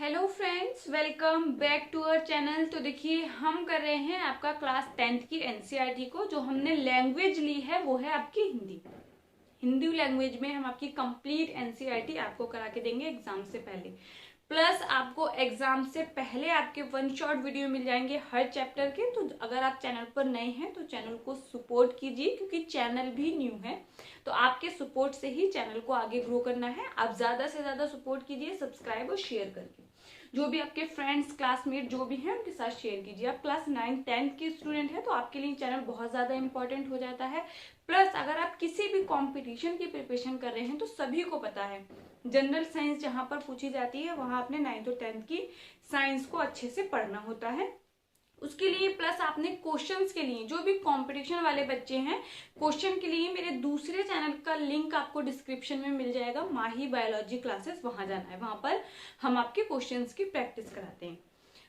Hello friends, welcome back to our channel. तो देखिए, हम कर रहे हैं आपका क्लास 10th की एनसीईआरटी को। जो हमने लैंग्वेज ली है वो है आपकी हिंदी। हिंदी लैंग्वेज में हम आपकी कंप्लीट एनसीईआरटी आपको करा के देंगे एग्जाम से पहले। प्लस आपको एग्जाम से पहले आपके वन शॉट वीडियो मिल जाएंगे हर चैप्टर के। तो अगर आप चैनल पर नए हैं तो चैनल को सपोर्ट कीजिए, क्योंकि चैनल भी न्यू है। तो आपके सपोर्ट से ही चैनल को आगे ग्रो करना है। आप ज्यादा से ज्यादा सपोर्ट कीजिए सब्सक्राइब और शेयर करके। जो भी आपके फ्रेंड्स, क्लासमेट जो भी हैं उनके साथ शेयर कीजिए। आप क्लास 9, 10th के स्टूडेंट हैं तो आपके लिए चैनल बहुत ज्यादा इंपॉर्टेंट हो जाता है। प्लस अगर आप किसी भी कंपटीशन की प्रिपरेशन कर रहे हैं तो सभी को पता है जनरल साइंस जहां पर पूछी जाती है वहां आपने 9th और 10th की साइंस को अच्छे से पढ़ना होता है। उसके लिए प्लस आपने क्वेश्चंस के लिए, जो भी कंपटीशन वाले बच्चे हैं, क्वेश्चन के लिए मेरे दूसरे चैनल का लिंक आपको डिस्क्रिप्शन में मिल जाएगा। माही बायोलॉजी क्लासेस, वहां जाना है। वहां पर हम आपके क्वेश्चंस की प्रैक्टिस कराते हैं।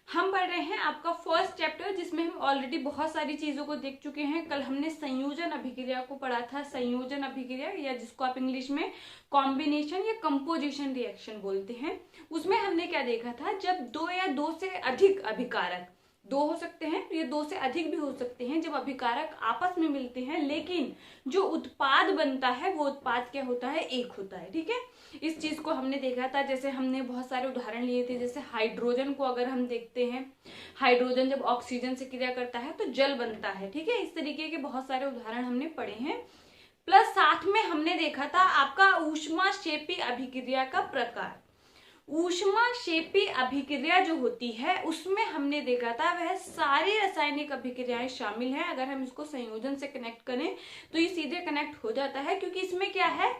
हम पढ़ रहे हैं आपका फर्स्ट चैप्टर, जिसमें हम ऑलरेडी बहुत सारी चीजों को देख चुके हैं। कल हमने संयोजन अभिक्रिया को पढ़ा था। संयोजन अभिक्रिया, या जिसको आप इंग्लिश में कॉम्बिनेशन या कंपोजिशन रिएक्शन बोलते हैं, उसमें हमने क्या देखा था। जब दो या दो से अधिक अभिकारक, दो हो सकते हैं, ये दो से अधिक भी हो सकते हैं, जब अभिकारक आपस में मिलते हैं, लेकिन जो उत्पाद बनता है वो उत्पाद क्या होता है, एक होता है। ठीक है, इस चीज को हमने देखा था। जैसे हमने बहुत सारे उदाहरण लिए थे। जैसे हाइड्रोजन को अगर हम देखते हैं, हाइड्रोजन जब ऑक्सीजन से क्रिया करता है तो जल बनता है। ठीक है, इस तरीके के बहुत सारे उदाहरण हमने पढ़े हैं। प्लस साथ में हमने देखा था आपका ऊष्माक्षेपी अभिक्रिया का प्रकार। ऊष्माक्षेपी अभिक्रिया जो होती है उसमें हमने देखा था वह सारी रासायनिक अभिक्रियाएं शामिल है। अगर हम इसको संयोजन से कनेक्ट करें तो ये सीधे कनेक्ट हो जाता है, क्योंकि इसमें क्या है,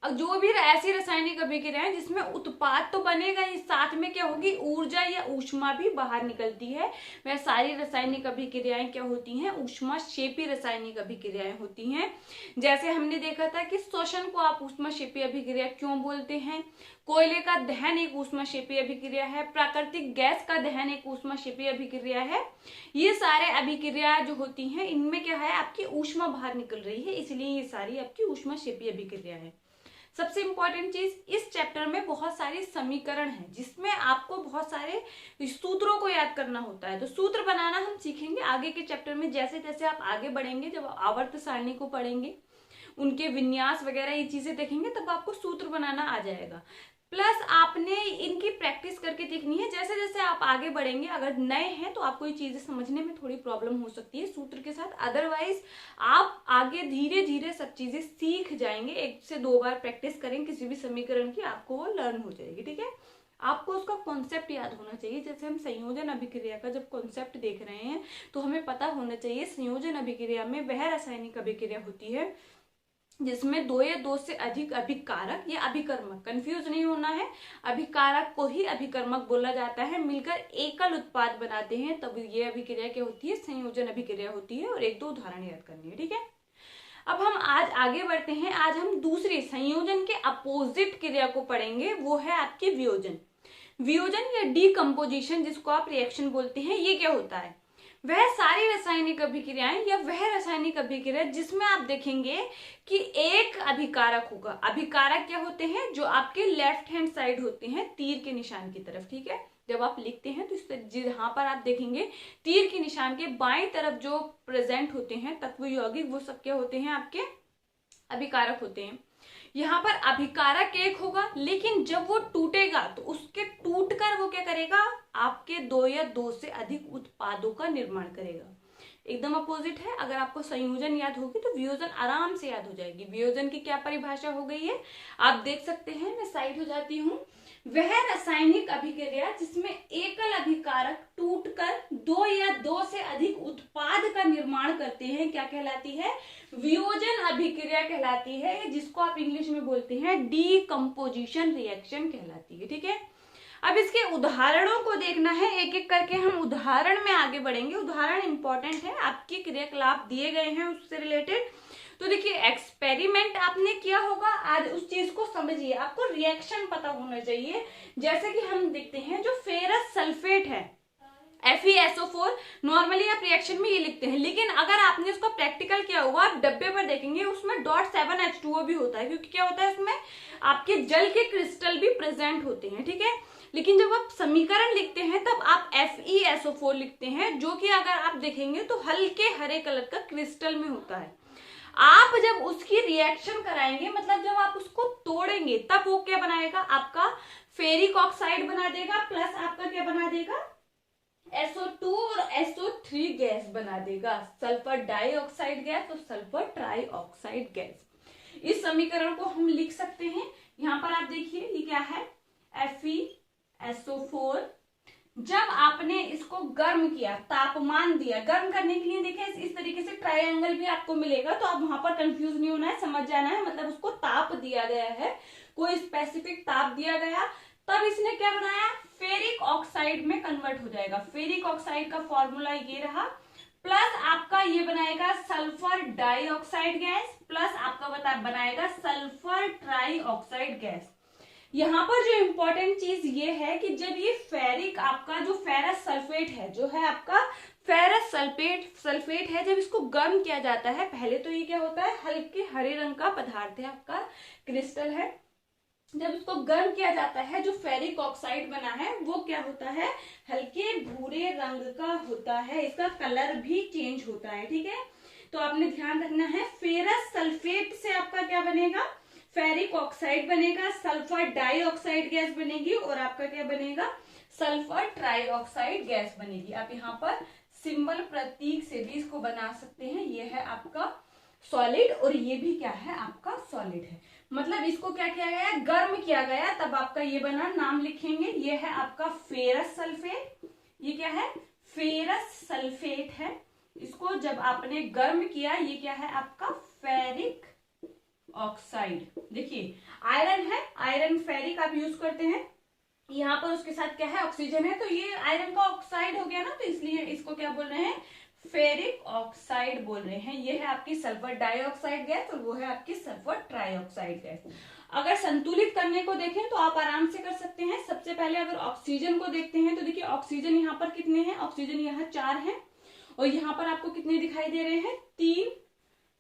जो भी ऐसी रासायनिक अभिक्रियाएं जिसमें उत्पाद तो बनेगा ही, साथ में क्या होगी, ऊर्जा या ऊष्मा भी बाहर निकलती है। वह सारी रासायनिक अभिक्रियाएं क्या होती हैं, ऊष्माक्षेपी रासायनिक अभिक्रियाएं होती हैं। जैसे हमने देखा था कि श्वसन को आप ऊष्माक्षेपी अभिक्रिया क्यों बोलते हैं। कोयले का दहन एक ऊष्माक्षेपी अभिक्रिया है। प्राकृतिक गैस का दहन एक ऊष्माक्षेपी अभिक्रिया है। ये सारे अभिक्रिया जो होती हैं इनमें क्या है, आपकी ऊष्मा बाहर निकल रही है, इसलिए ये सारी आपकी ऊष्माक्षेपी अभिक्रिया है। सबसे इंपॉर्टेंट चीज, इस चैप्टर में बहुत सारे समीकरण हैं, जिसमें आपको बहुत सारे सूत्रों को याद करना होता है। तो सूत्र बनाना हम सीखेंगे आगे के चैप्टर में। जैसे जैसे आप आगे बढ़ेंगे, जब आवर्त सारणी को पढ़ेंगे, उनके विन्यास वगैरह ये चीजें देखेंगे, तब आपको सूत्र बनाना आ जाएगा। प्लस आपने इनकी प्रैक्टिस करके देखनी है। जैसे जैसे आप आगे बढ़ेंगे, अगर नए हैं तो आपको ये चीजें समझने में थोड़ी प्रॉब्लम हो सकती है सूत्र के साथ। अदरवाइज आप आगे धीरे धीरे सब चीजें सीख जाएंगे। 1 से 2 बार प्रैक्टिस करें किसी भी समीकरण की, आपको वो लर्न हो जाएगी। ठीक है, आपको उसका कॉन्सेप्ट याद होना चाहिए। जैसे हम संयोजन अभिक्रिया का जब कॉन्सेप्ट देख रहे हैं तो हमें पता होना चाहिए संयोजन अभिक्रिया में वह रासायनिक अभिक्रिया होती है जिसमें 2 या 2 से अधिक अभिकारक या अभिकर्मक, कंफ्यूज नहीं होना है, अभिकारक को ही अभिकर्मक बोला जाता है, मिलकर एकल उत्पाद बनाते हैं, तब ये अभिक्रिया क्या होती है, संयोजन अभिक्रिया होती है। और 1-2 उदाहरण याद करनी है। ठीक है, अब हम आज आगे बढ़ते हैं। आज हम दूसरी संयोजन के अपोजिट क्रिया को पढ़ेंगे, वो है आपकी वियोजन। वियोजन या डीकम्पोजिशन, जिसको आप रिएक्शन बोलते हैं, ये क्या होता है, वह सारी रासायनिक अभिक्रियाएं या वह रासायनिक अभिक्रिया जिसमें आप देखेंगे कि एक अभिकारक होगा। अभिकारक क्या होते हैं, जो आपके लेफ्ट हैंड साइड होते हैं, तीर के निशान की तरफ। ठीक है, जब आप लिखते हैं तो जहां पर आप देखेंगे तीर के निशान के बाईं तरफ जो प्रेजेंट होते हैं तत्व यौगिक, वो सब क्या होते हैं, आपके अभिकारक होते हैं। यहाँ पर अभिकारक एक होगा, लेकिन जब वो टूटेगा तो उसके टूटकर वो क्या करेगा, आपके 2 या 2 से अधिक उत्पादों का निर्माण करेगा। एकदम अपोजिट है। अगर आपको संयोजन याद होगी तो वियोजन आराम से याद हो जाएगी। वियोजन की क्या परिभाषा हो गई है, आप देख सकते हैं। मैं साइड हो जाती हूँ। वह रासायनिक अभिक्रिया जिसमें एकल अभिकारक टूटकर 2 या 2 से अधिक उत्पाद का निर्माण करते हैं, क्या कहलाती है, वियोजन अभिक्रिया कहलाती है, जिसको आप इंग्लिश में बोलते हैं डीकम्पोजिशन रिएक्शन कहलाती है। ठीक है, अब इसके उदाहरणों को देखना है। एक एक करके हम उदाहरण में आगे बढ़ेंगे। उदाहरण इंपॉर्टेंट है, आपके क्रियाकलाप दिए गए हैं उससे रिलेटेड। तो देखिए, एक्सपेरिमेंट आपने किया होगा, आज उस चीज को समझिए। आपको रिएक्शन पता होना चाहिए। जैसे कि हम देखते हैं, जो फेरस सल्फेट है FeSO4, नॉर्मली आप रिएक्शन में ये लिखते हैं, लेकिन अगर आपने उसको प्रैक्टिकल किया होगा, आप डब्बे पर देखेंगे उसमें .7H2O भी होता है, क्योंकि क्या होता है उसमें आपके जल के क्रिस्टल भी प्रेजेंट होते हैं। ठीक है, लेकिन जब आप समीकरण लिखते हैं तब आप FeSO4 लिखते हैं, जो कि अगर आप देखेंगे तो हल्के हरे कलर का क्रिस्टल में होता है। आप जब उसकी रिएक्शन कराएंगे, मतलब जब आप उसको तोड़ेंगे, तब वो क्या बनाएगा, आपका फेरिक ऑक्साइड बना देगा, प्लस आपका क्या बना देगा, SO2 और SO3 गैस बना देगा, सल्फर डाइऑक्साइड गैस और सल्फर ट्राइऑक्साइड गैस। इस समीकरण को हम लिख सकते हैं। यहाँ पर आप देखिए ये क्या है, FeSO4। जब आपने इसको गर्म किया, तापमान दिया, गर्म करने के लिए देखिए इस तरीके से ट्रायंगल भी आपको मिलेगा, तो आप वहां पर कंफ्यूज नहीं होना है, समझ जाना है, मतलब उसको ताप दिया गया है, कोई स्पेसिफिक ताप दिया गया, तब इसने क्या बनाया, फेरिक ऑक्साइड में कन्वर्ट हो जाएगा। फेरिक ऑक्साइड का फॉर्मूला ये रहा, प्लस आपका ये बनाएगा सल्फर डाइऑक्साइड गैस, प्लस आपका बनाएगा सल्फर ट्राइऑक्साइड गैस। यहाँ पर जो इंपॉर्टेंट चीज ये है कि जब ये फेरिक, आपका जो फेरस सल्फेट है, जो है आपका फेरस सल्फेट है, जब इसको गर्म किया जाता है, पहले तो ये क्या होता है, हल्के हरे रंग का पदार्थ है, आपका क्रिस्टल है। जब इसको गर्म किया जाता है, जो फेरिक ऑक्साइड बना है वो क्या होता है, हल्के भूरे रंग का होता है, इसका कलर भी चेंज होता है, ठीक है। तो आपने ध्यान रखना है, फेरस सल्फेट से आपका क्या बनेगा, फेरिक ऑक्साइड बनेगा, सल्फर डाइऑक्साइड गैस बनेगी, और आपका क्या बनेगा, सल्फर ट्राइऑक्साइड गैस बनेगी। आप यहाँ पर सिंबल प्रतीक से भी इसको बना सकते हैं। ये है आपका सॉलिड और ये भी क्या है, आपका सॉलिड है। मतलब इसको क्या किया गया, गर्म किया गया, तब आपका ये बना, नाम लिखेंगे, ये है आपका फेरस सल्फेट। ये क्या है, फेरस सल्फेट है। इसको जब आपने गर्म किया, ये क्या है आपका फेरिक ऑक्साइड। देखिए आयरन है, आयरन फेरिक आप यूज करते हैं, यहाँ पर उसके साथ क्या है, ऑक्सीजन है, तो ये आयरन का ऑक्साइड हो गया ना, तो इसलिए इसको क्या बोल रहे हैं, फेरिक ऑक्साइड बोल रहे हैं। ये है आपकी सल्फर डाइऑक्साइड गैस और वो है आपकी सल्फर ट्राइऑक्साइड गैस। अगर संतुलित करने को देखें तो आप आराम से कर सकते हैं। सबसे पहले अगर ऑक्सीजन को देखते हैं तो देखिए ऑक्सीजन यहाँ पर कितने हैं, ऑक्सीजन यहाँ 4 हैं, और यहाँ पर आपको कितने दिखाई दे रहे हैं, 3,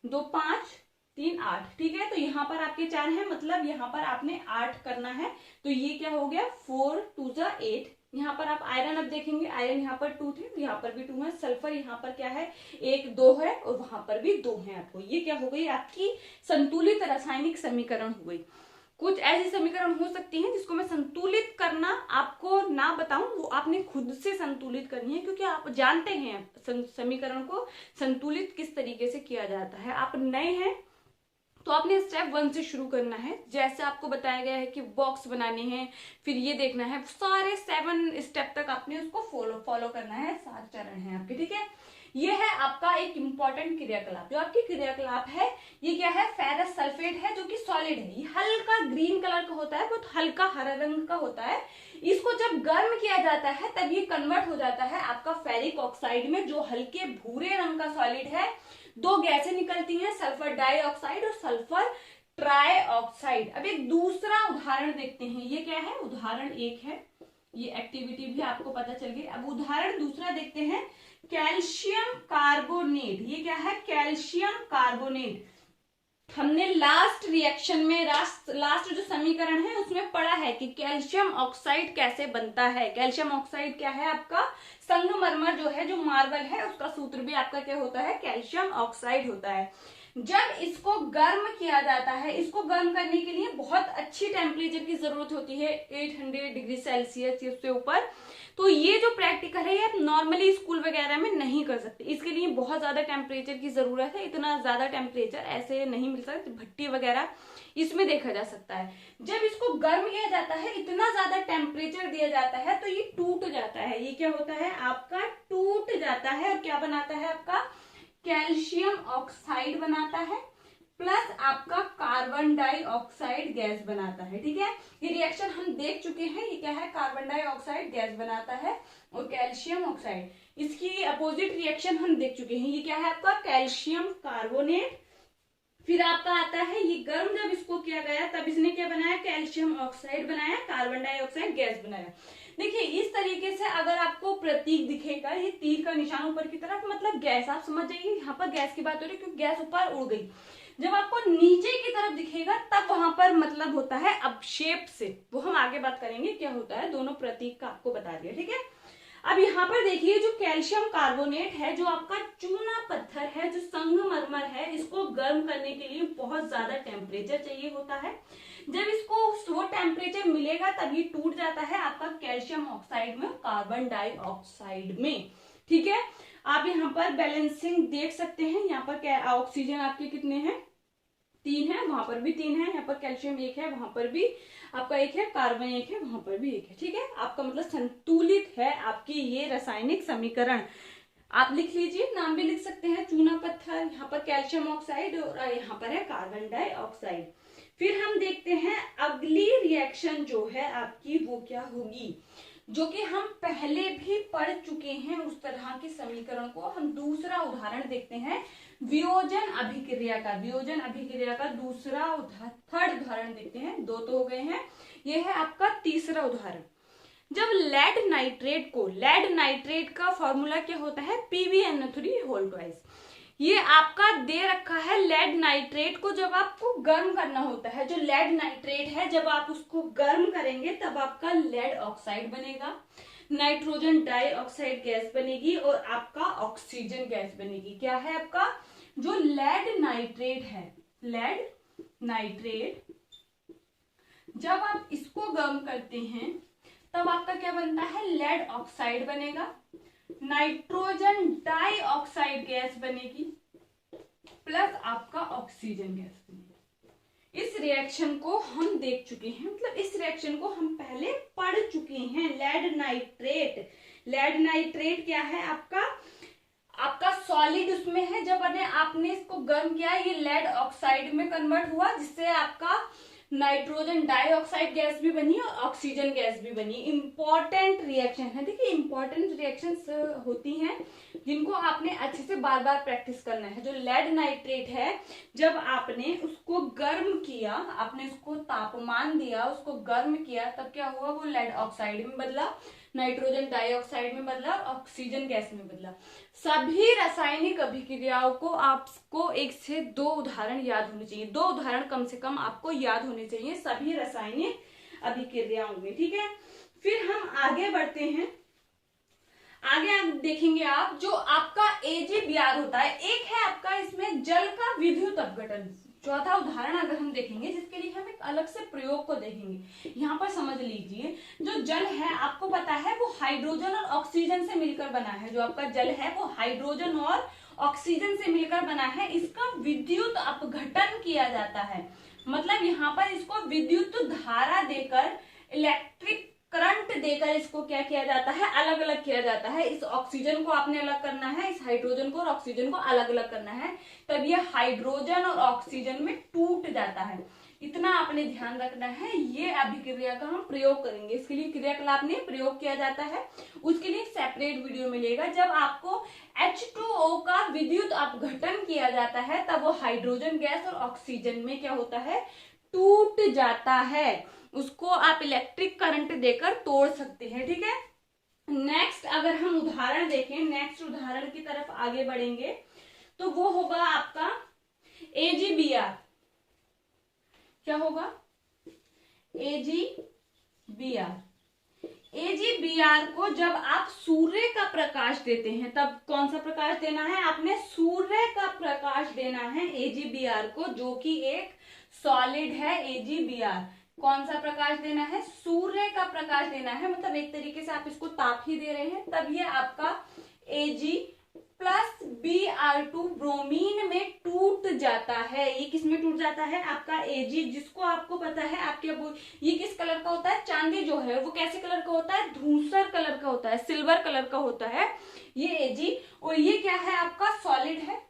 2, 5, 3, 8, ठीक है। तो यहाँ पर आपके 4 हैं, मतलब यहाँ पर आपने 8 करना है, तो ये क्या हो गया, 4 2 जा 8। यहाँ पर आप आयरन अब देखेंगे, आयरन यहाँ पर 2 थे, तो यहाँ पर भी 2 है। सल्फर यहाँ पर क्या है, 1 2 है, और वहां पर भी 2 है। आपको ये क्या हो गई, आपकी संतुलित रासायनिक समीकरण हो गई। कुछ ऐसी समीकरण हो सकती हैं जिसको मैं संतुलित करना आपको ना बताऊं, वो आपने खुद से संतुलित करनी है, क्योंकि आप जानते हैं समीकरण को संतुलित किस तरीके से किया जाता है। आप नए हैं तो आपने स्टेप 1 से शुरू करना है। जैसे आपको बताया गया है कि बॉक्स बनाने हैं, फिर ये देखना है, सारे 7 स्टेप तक आपने उसको फॉलो करना है। 7 चरण है आपके, ठीक है। ये है आपका एक इंपॉर्टेंट क्रियाकलाप। जो आपकी क्रियाकलाप है ये क्या है, फेरस सल्फेट है, जो कि सॉलिड है। ये हल्का ग्रीन कलर का होता है, बहुत हल्का हरा रंग का होता है। इसको जब गर्म किया जाता है तब ये कन्वर्ट हो जाता है आपका फेरिक ऑक्साइड में, जो हल्के भूरे रंग का सॉलिड है। 2 गैसें निकलती हैं, सल्फर डाइऑक्साइड और सल्फर ट्राइऑक्साइड। अब एक दूसरा उदाहरण देखते हैं, ये क्या है, उदाहरण 1 है, ये एक्टिविटी भी आपको पता चल गई। अब उदाहरण दूसरा देखते हैं, कैल्शियम कार्बोनेट। ये क्या है, कैल्शियम कार्बोनेट। हमने लास्ट रिएक्शन में, लास्ट जो समीकरण है उसमें पढ़ा है कि कैल्शियम ऑक्साइड कैसे बनता है। कैल्शियम ऑक्साइड क्या है, आपका संगमरमर जो है, जो मार्बल है, उसका सूत्र भी आपका क्या होता है, कैल्शियम ऑक्साइड होता है। जब इसको गर्म किया जाता है, इसको गर्म करने के लिए बहुत अच्छी टेम्परेचर की जरूरत होती है, 800 डिग्री सेल्सियस या उससे ऊपर। तो ये जो प्रैक्टिकल है ये आप नॉर्मली स्कूल वगैरह में नहीं कर सकते, इसके लिए बहुत ज्यादा टेम्परेचर की जरूरत है। इतना ज्यादा टेम्परेचर ऐसे नहीं मिल सकता, भट्टी वगैरह इसमें देखा जा सकता है। जब इसको गर्म किया जाता है, इतना ज्यादा टेम्परेचर दिया जाता है, तो ये टूट जाता है। ये क्या होता है, आपका टूट जाता है, और क्या बनाता है, आपका कैल्शियम ऑक्साइड बनाता है, प्लस आपका कार्बन डाइऑक्साइड गैस बनाता है, ठीक है। ये रिएक्शन हम देख चुके हैं, ये क्या है, कार्बन डाइऑक्साइड गैस बनाता है और कैल्शियम ऑक्साइड। इसकी अपोजिट रिएक्शन हम देख चुके हैं, ये क्या है आपका कैल्शियम कार्बोनेट। फिर आपका आता है ये गर्म, जब इसको किया गया तब इसने क्या बनाया, कैल्शियम ऑक्साइड बनाया, कार्बन डाइऑक्साइड गैस बनाया। देखिए इस तरीके से अगर आपको प्रतीक दिखेगा, ये तीर का निशान ऊपर की तरफ, मतलब गैस, आप समझ जाइए यहाँ पर गैस की बात हो रही है, क्योंकि गैस ऊपर उड़ गई। जब आपको नीचे की तरफ दिखेगा तब वहां पर मतलब होता है अपशेप से, वो हम आगे बात करेंगे क्या होता है, दोनों प्रतीक का आपको बता दिया, ठीक है। अब यहाँ पर देखिए जो कैल्शियम कार्बोनेट है, जो आपका चूना पत्थर है, जो संगमरमर है, इसको गर्म करने के लिए बहुत ज्यादा टेम्परेचर चाहिए होता है। जब इसको वो टेम्परेचर मिलेगा तब ये टूट जाता है आपका कैल्शियम ऑक्साइड में, कार्बन डाइऑक्साइड में, ठीक है। आप यहाँ पर बैलेंसिंग देख सकते हैं, यहाँ पर ऑक्सीजन आपके कितने हैं, 3 है, वहां पर भी 3 है, यहाँ पर कैल्शियम 1 है, वहां पर भी आपका 1 है, कार्बन 1 है, वहां पर भी 1 है, ठीक है। आपका मतलब संतुलित है आपकी ये रासायनिक समीकरण। आप लिख लीजिए, नाम भी लिख सकते हैं, चूना पत्थर, यहाँ पर कैल्शियम ऑक्साइड और यहाँ पर है कार्बन डाइऑक्साइड। फिर हम देखते हैं अगली रिएक्शन जो है आपकी वो क्या होगी, जो कि हम पहले भी पढ़ चुके हैं उस तरह के समीकरण को। हम दूसरा उदाहरण देखते हैं वियोजन अभिक्रिया का, वियोजन अभिक्रिया का दूसरा थर्ड उदाहरण देखते हैं, 2 तो हो गए हैं, ये है आपका तीसरा उदाहरण। जब लेड नाइट्रेट का फॉर्मूला क्या होता है, PbNO3 होल ट्वाइस। ये आपका दे रखा है लेड नाइट्रेट को जब आपको गर्म करना होता है, जो लेड नाइट्रेट है जब आप उसको गर्म करेंगे तब आपका लेड ऑक्साइड बनेगा, नाइट्रोजन डाइऑक्साइड गैस बनेगी और आपका ऑक्सीजन गैस बनेगी। क्या है आपका जो लेड नाइट्रेट है, लेड नाइट्रेट जब आप इसको गर्म करते हैं तब आपका क्या बनता है, लेड ऑक्साइड बनेगा, नाइट्रोजन डाइऑक्साइड गैस बनेगी प्लस आपका ऑक्सीजन गैस बनेगी। इस रिएक्शन को हम देख चुके हैं, मतलब इस रिएक्शन को हम पहले पढ़ चुके हैं। लेड नाइट्रेट क्या है आपका सॉलिड उसमें है, जब आपने इसको गर्म किया ये लेड ऑक्साइड में कन्वर्ट हुआ, जिससे आपका नाइट्रोजन डाइऑक्साइड गैस भी बनी और ऑक्सीजन गैस भी बनी। इंपॉर्टेंट रिएक्शन है, देखिए इंपॉर्टेंट रिएक्शंस होती हैं जिनको आपने अच्छे से बार बार प्रैक्टिस करना है। जो लेड नाइट्रेट है जब आपने उसको गर्म किया, आपने उसको तापमान दिया, उसको गर्म किया, तब क्या हुआ, वो लेड ऑक्साइड में बदला, नाइट्रोजन डाइऑक्साइड में बदला, ऑक्सीजन गैस में बदला। सभी रासायनिक अभिक्रियाओं को आपको 1 से 2 उदाहरण याद होने चाहिए, 2 उदाहरण कम से कम आपको याद होने चाहिए सभी रासायनिक अभिक्रियाओं में, ठीक है। फिर हम आगे बढ़ते हैं, आगे आप देखेंगे आप जो आपका AgBr होता है, एक है आपका इसमें जल का विद्युत अपघटन। चौथा उदाहरण अगर हम देखेंगे जिसके लिए हम एक अलग से प्रयोग को देखेंगे, यहाँ पर समझ लीजिए जो जल है आपको पता है वो हाइड्रोजन और ऑक्सीजन से मिलकर बना है, जो आपका जल है वो हाइड्रोजन और ऑक्सीजन से मिलकर बना है, इसका विद्युत अपघटन किया जाता है। मतलब यहाँ पर इसको विद्युत धारा देकर, इलेक्ट्रिक करंट देकर इसको क्या किया जाता है, अलग अलग किया जाता है। इस ऑक्सीजन को आपने अलग करना है, इस हाइड्रोजन को और ऑक्सीजन को अलग अलग करना है, तब ये हाइड्रोजन और ऑक्सीजन में टूट जाता है। इतना आपने ध्यान रखना है। ये अभिक्रिया का हम प्रयोग करेंगे, इसके लिए क्रियाकलाप में प्रयोग किया जाता है, उसके लिए सेपरेट वीडियो मिलेगा। जब आपको H2O का विद्युत अपघटन किया जाता है तब वो हाइड्रोजन गैस और ऑक्सीजन में क्या होता है, टूट जाता है। उसको आप इलेक्ट्रिक करंट देकर तोड़ सकते हैं, ठीक है। नेक्स्ट अगर हम उदाहरण देखें, नेक्स्ट उदाहरण की तरफ आगे बढ़ेंगे तो वो होगा आपका AgBr। क्या होगा, AgBr को जब आप सूर्य का प्रकाश देते हैं, तब कौन सा प्रकाश देना है, आपने सूर्य का प्रकाश देना है AgBr को, जो कि एक सॉलिड है। AgBr कौन सा प्रकाश देना है, सूर्य का प्रकाश देना है, मतलब एक तरीके से आप इसको ताप ही दे रहे हैं, तब ये आपका Ag प्लस Br2 ब्रोमीन में टूट जाता है। ये किस में टूट जाता है, आपका Ag, जिसको आपको पता है आपके ये किस कलर का होता है, चांदी जो है वो कैसे कलर का होता है, धूसर कलर का होता है, सिल्वर कलर का होता है ये Ag। और ये क्या है आपका सॉलिड है,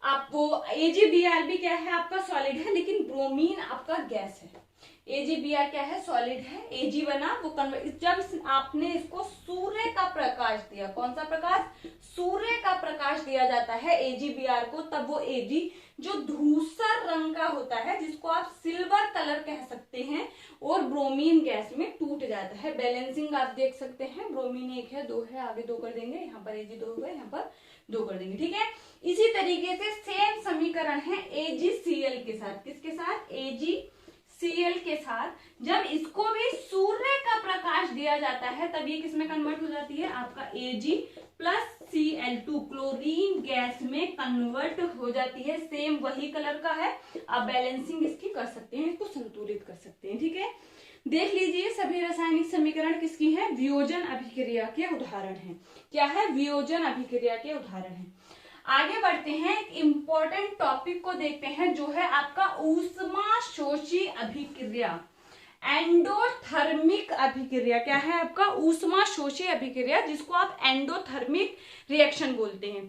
आप वो AgBr भी क्या है आपका सॉलिड है, लेकिन ब्रोमीन आपका गैस है। AgBr क्या है, सॉलिड है। Ag बना वो कन्वर्ट, जब आपने इसको सूर्य का प्रकाश दिया, कौन सा प्रकाश, सूर्य का प्रकाश दिया जाता है AgBr को, तब वो Ag जो धूसर रंग का होता है, जिसको आप सिल्वर कलर कह सकते हैं, और ब्रोमीन गैस में टूट जाता है। बैलेंसिंग आप देख सकते हैं, ब्रोमीन 1 है, 2 है, आगे 2 कर देंगे, यहाँ पर Ag 2 हो गए, यहाँ पर 2 कर देंगे, ठीक है। इसी तरीके से सेम समीकरण है AgCl के साथ, किसके साथ, AgCl के साथ। जब इसको भी सूर्य का प्रकाश दिया जाता है तब ये किसमें कन्वर्ट हो जाती है, आपका Ag plus Cl2 chlorine gas में कन्वर्ट हो जाती है। सेम वही कलर का है, आप बैलेंसिंग इसकी कर सकते हैं, इसको संतुलित कर सकते हैं, ठीक है। देख लीजिए सभी रासायनिक समीकरण किसकी है, वियोजन अभिक्रिया के उदाहरण हैं। क्या है, वियोजन अभिक्रिया के उदाहरण हैं। आगे बढ़ते हैं, एक इंपॉर्टेंट टॉपिक को देखते हैं, जो है आपका ऊष्मा शोषी अभिक्रिया, एंडोथर्मिक अभिक्रिया। क्या है आपका, ऊष्मा शोषी अभिक्रिया, जिसको आप एंडोथर्मिक रिएक्शन बोलते हैं।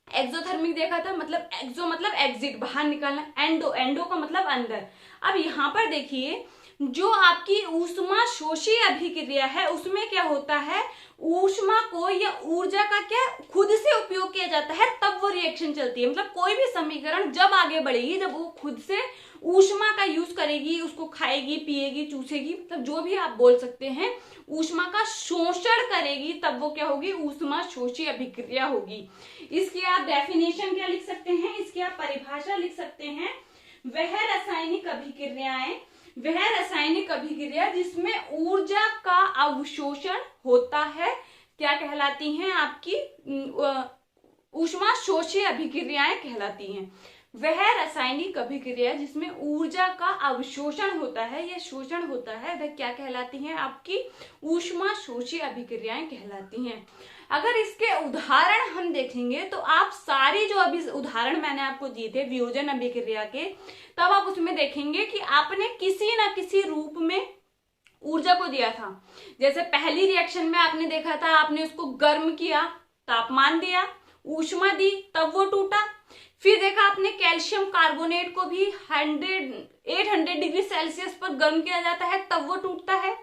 एक्सोथर्मिक देखा था, मतलब एक्सो मतलब एग्जिट, बाहर निकालना, एंडो, एंडो का मतलब अंदर। अब यहाँ पर देखिए, जो आपकी ऊष्मा शोषी अभिक्रिया है उसमें क्या होता है, ऊष्मा को या ऊर्जा का क्या खुद से उपयोग किया जाता है, तब वो रिएक्शन चलती है। मतलब कोई भी समीकरण जब आगे बढ़ेगी, जब वो खुद से ऊष्मा का यूज करेगी, उसको खाएगी, पिएगी, चूसेगी, मतलब जो भी आप बोल सकते हैं, ऊष्मा का शोषण करेगी, तब वो क्या होगी, ऊष्मा शोषी अभिक्रिया होगी। इसकी आप डेफिनेशन क्या लिख सकते हैं, इसकी आप परिभाषा लिख सकते हैं, वह रासायनिक अभिक्रियाएं, वह रासायनिक अभिक्रिया जिसमें ऊर्जा का अवशोषण होता है, क्या कहलाती हैं, आपकी ऊष्मा शोषी अभिक्रियाएं कहलाती हैं। वह रासायनिक अभिक्रिया जिसमें ऊर्जा का अवशोषण होता है या शोषण होता है, वह क्या कहलाती हैं, आपकी ऊष्मा शोषी अभिक्रियाएं कहलाती हैं। अगर इसके उदाहरण हम देखेंगे तो आप सारी जो अभी उदाहरण मैंने आपको दिए थे वियोजन अभिक्रिया के, तब आप उसमें देखेंगे कि आपने किसी ना किसी रूप में ऊर्जा को दिया था। जैसे पहली रिएक्शन में आपने देखा था, आपने उसको गर्म किया, तापमान दिया, ऊष्मा दी, तब वो टूटा। फिर देखा आपने कैल्शियम कार्बोनेट को भी 800 डिग्री सेल्सियस पर गर्म किया जाता है, तब वो टूटता है।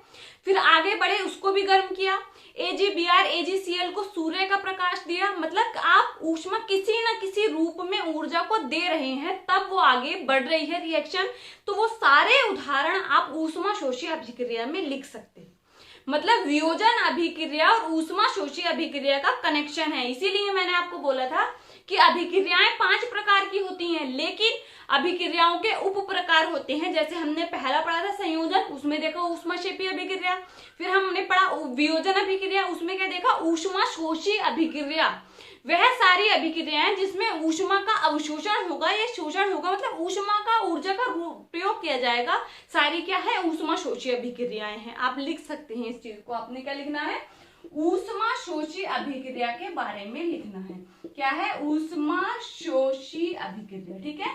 फिर आगे बढ़े, उसको भी गर्म किया, AgBr AgCl को सूर्य का प्रकाश दिया, मतलब आप ऊष्मा किसी न किसी रूप में ऊर्जा को दे रहे हैं, तब वो आगे बढ़ रही है रिएक्शन। तो वो सारे उदाहरण आप ऊष्मा शोषी अभिक्रिया में लिख सकते हैं। मतलब वियोजन अभिक्रिया और ऊष्मा शोषी अभिक्रिया का कनेक्शन है। इसीलिए मैंने आपको बोला था कि अभिक्रियाएं 5 प्रकार की होती हैं, लेकिन अभिक्रियाओं के उप प्रकार होते हैं। जैसे हमने पहला पढ़ा था संयोजन, उसमें देखा ऊष्माक्षेपी अभिक्रिया। फिर हमने पढ़ा वियोजन अभिक्रिया, उसमें क्या देखा, ऊष्मा शोषी अभिक्रिया। वह सारी अभिक्रियाएं जिसमें ऊष्मा का अवशोषण होगा या शोषण होगा, मतलब ऊष्मा का ऊर्जा का प्रयोग किया जाएगा, सारी क्या है, ऊष्मा शोषी अभिक्रियाएं हैं। आप लिख सकते हैं इस चीज को। आपने क्या लिखना है, ऊष्मा शोषी अभिक्रिया के बारे में लिखना है। क्या है, ऊष्मा शोषी अभिक्रिया, ठीक है,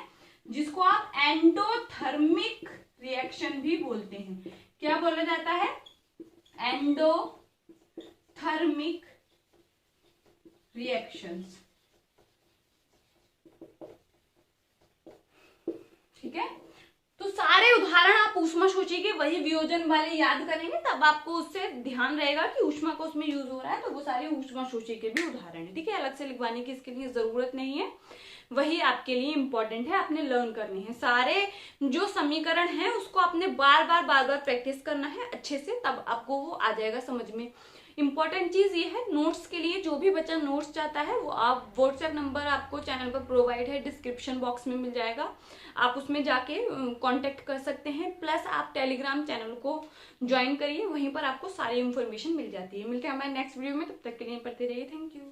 जिसको आप एंडोथर्मिक रिएक्शन भी बोलते हैं। क्या बोला जाता है, एंडोथर्मिक रिएक्शंस, ठीक है। तो सारे उदाहरण आप ऊष्मा शोषी के वही वियोजन वाले याद करेंगे, तब आपको उससे ध्यान रहेगा कि ऊष्मा का उसमें यूज हो रहा है, तो वो सारे ऊष्मा शोषी के भी उदाहरण है, ठीक है। अलग से लिखवाने की इसके लिए जरूरत नहीं है, वही आपके लिए इंपॉर्टेंट है, आपने लर्न करने हैं। सारे जो समीकरण है उसको आपने बार बार प्रैक्टिस करना है अच्छे से, तब आपको वो आ जाएगा समझ में। इंपॉर्टेंट चीज ये है, नोट्स के लिए जो भी बच्चा नोट्स चाहता है वो आप व्हाट्सएप नंबर आपको चैनल पर प्रोवाइड है, डिस्क्रिप्शन बॉक्स में मिल जाएगा, आप उसमें जाके कांटेक्ट कर सकते हैं। प्लस आप टेलीग्राम चैनल को ज्वाइन करिए, वहीं पर आपको सारी इंफॉर्मेशन मिल जाती है। मिलते हैं हमारे नेक्स्ट वीडियो में, तब तक के लिए पढ़ते रहिए। Thank you.